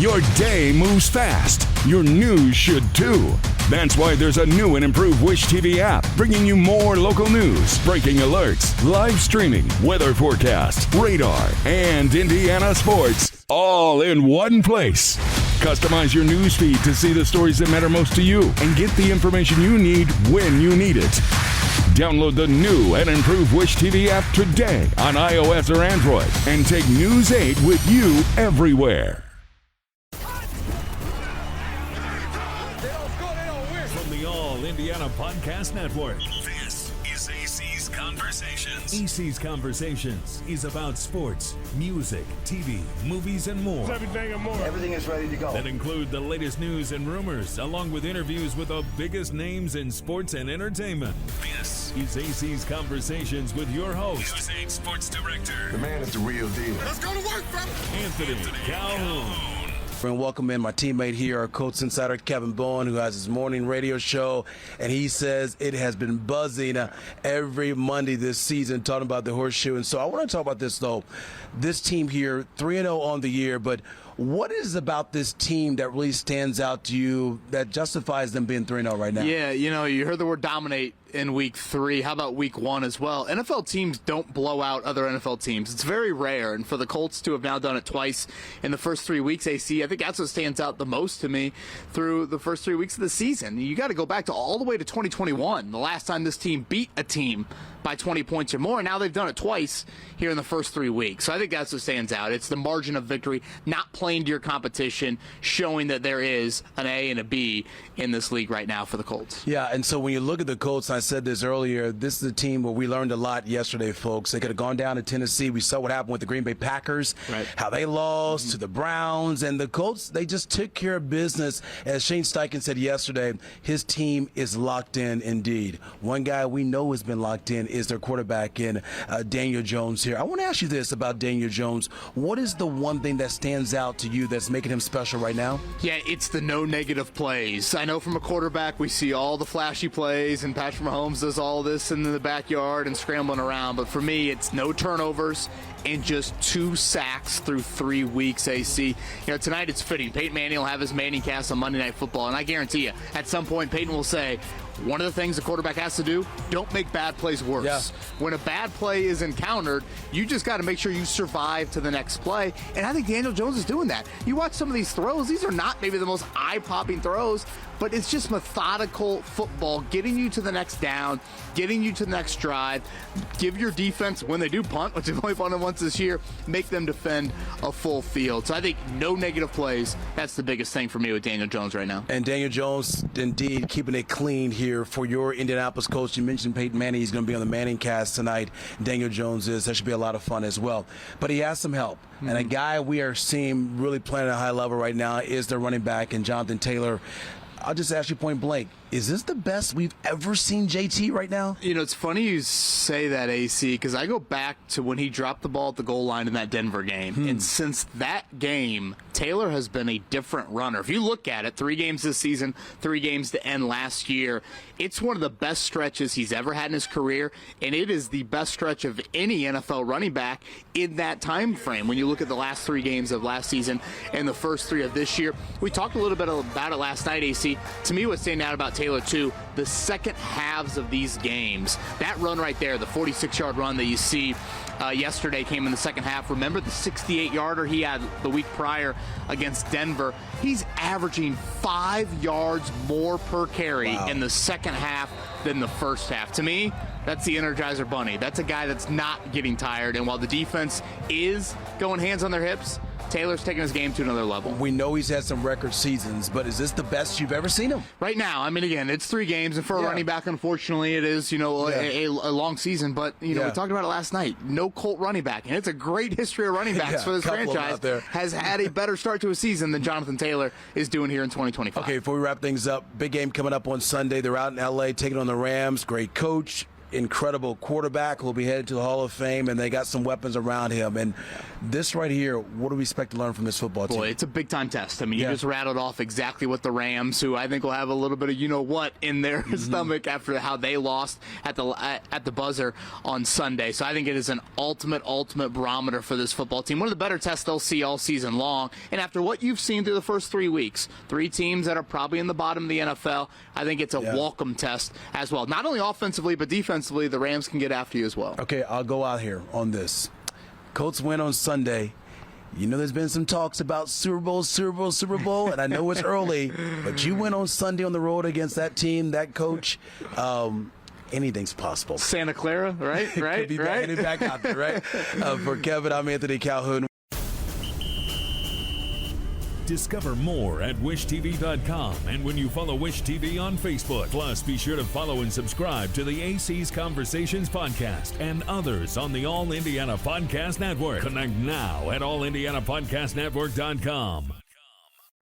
Your day moves fast. Your news should too. That's why there's a new and improved Wish TV app bringing you more local news, breaking alerts, live streaming, weather forecasts, radar, and Indiana sports all in one place. Customize your news feed to see the stories that matter most to you and get the information you need when you need it. Download the new and improved Wish TV app today on iOS or Android and take News 8 with you everywhere. From the All Indiana Podcast Network, this is AC's Conversations. AC's Conversations is about sports, music, TV, movies, and more. Everything and more. Everything is ready to go. That include the latest news and rumors, along with interviews with the biggest names in sports and entertainment. This is AC's Conversations with your host, News 8 Sports Director. The man is the real deal. Let's go to work, brother. Anthony Calhoun. And welcome in my teammate here, our Colts Insider Kevin Bowen, who has his morning radio show, and he says it has been buzzing every Monday this season, talking about the horseshoe. And so I want to talk about this, though. This team here, 3-0 on the year, but what is about this team that really stands out to you that justifies them being 3-0 right now? Yeah, you heard the word dominate in week 3. How about week 1 as well? NFL teams don't blow out other NFL teams. It's very rare, and for the Colts to have now done it twice in the first 3 weeks, AC, I think that's what stands out the most to me through the first 3 weeks of the season. You got to go back to all the way to 2021, the last time this team beat a team by 20 points or more. Now they've done it twice here in the first 3 weeks. So I think that's what stands out. It's the margin of victory, not playing to your competition, showing that there is an A and a B in this league right now for the Colts. Yeah, and so when you look at the Colts, I said this earlier, this is a team where we learned a lot yesterday, folks. They could have gone down to Tennessee. We saw what happened with the Green Bay Packers, right, how they lost to the Browns. And the Colts, they just took care of business. As Shane Steichen said yesterday, his team is locked in indeed. One guy we know has been locked in is their quarterback in Daniel Jones here. I want to ask you this about Daniel Jones. What is the one thing that stands out to you that's making him special right now? Yeah, it's the no negative plays. I know from a quarterback we see all the flashy plays, and Patrick Mahomes does all this in the backyard and scrambling around. But for me, it's no turnovers and just 2 sacks through 3 weeks, AC. Tonight it's fitting. Peyton Manning will have his Manning cast on Monday Night Football, and I guarantee you, at some point Peyton will say, one of the things the quarterback has to do, don't make bad plays worse. Yeah. When a bad play is encountered, you just got to make sure you survive to the next play. And I think Daniel Jones is doing that. You watch some of these throws, these are not maybe the most eye-popping throws, but it's just methodical football, getting you to the next down, getting you to the next drive, give your defense, when they do punt, which they've only punted once this year, make them defend a full field. So I think no negative plays, that's the biggest thing for me with Daniel Jones right now. And Daniel Jones, indeed, keeping it clean here for your Indianapolis Colts. You mentioned Peyton Manning. He's going to be on the Manning cast tonight. Daniel Jones is. That should be a lot of fun as well. But he has some help. Mm-hmm. And a guy we are seeing really playing at a high level right now is the running back, and Jonathan Taylor. I'll just ask you point blank, is this the best we've ever seen JT right now? It's funny you say that, AC, because I go back to when he dropped the ball at the goal line in that Denver game. And since that game, Taylor has been a different runner. If you look at it, 3 games this season, 3 games to end last year, it's one of the best stretches he's ever had in his career, and it is the best stretch of any NFL running back in that time frame. When you look at the last 3 games of last season and the first 3 of this year, we talked a little bit about it last night, AC. To me, what's standing out about Taylor, too, the second halves of these games. That run right there, the 46-yard run that you see yesterday came in the second half. Remember the 68-yarder he had the week prior against Denver? He's averaging 5 yards more per carry in the second half than the first half. To me, that's the Energizer Bunny. That's a guy that's not getting tired. And while the defense is going hands on their hips, Taylor's taking his game to another level. We know he's had some record seasons, but is this the best you've ever seen him? Right now, I mean, again, it's 3 games, and for a running back, unfortunately, it is, a long season. But, we talked about it last night. No Colt running back, and it's a great history of running backs for this franchise. Has had a better start to a season than Jonathan Taylor is doing here in 2025. Okay, before we wrap things up, big game coming up on Sunday. They're out in L.A. taking on the Rams. Great coach. incredible quarterback who will be headed to the Hall of Fame, and they got some weapons around him. And this right here, what do we expect to learn from this football team? Boy, it's a big-time test. I mean, you just rattled off exactly what the Rams, who I think will have a little bit of you-know-what in their stomach after how they lost at the buzzer on Sunday. So I think it is an ultimate barometer for this football team. One of the better tests they'll see all season long. And after what you've seen through the first 3 weeks, 3 teams that are probably in the bottom of the NFL, I think it's a welcome test as well. Not only offensively, but defensively, the Rams can get after you as well. Okay, I'll go out here on this. Colts win on Sunday. You know there's been some talks about Super Bowl, and I know it's early, but you win on Sunday on the road against that team, that coach. Anything's possible. Santa Clara, right? Could be back out there, right? For Kevin, I'm Anthony Calhoun. Discover more at wishtv.com and when you follow Wish TV on Facebook. Plus, be sure to follow and subscribe to the AC's Conversations podcast and others on the All Indiana Podcast Network. Connect now at allindianapodcastnetwork.com.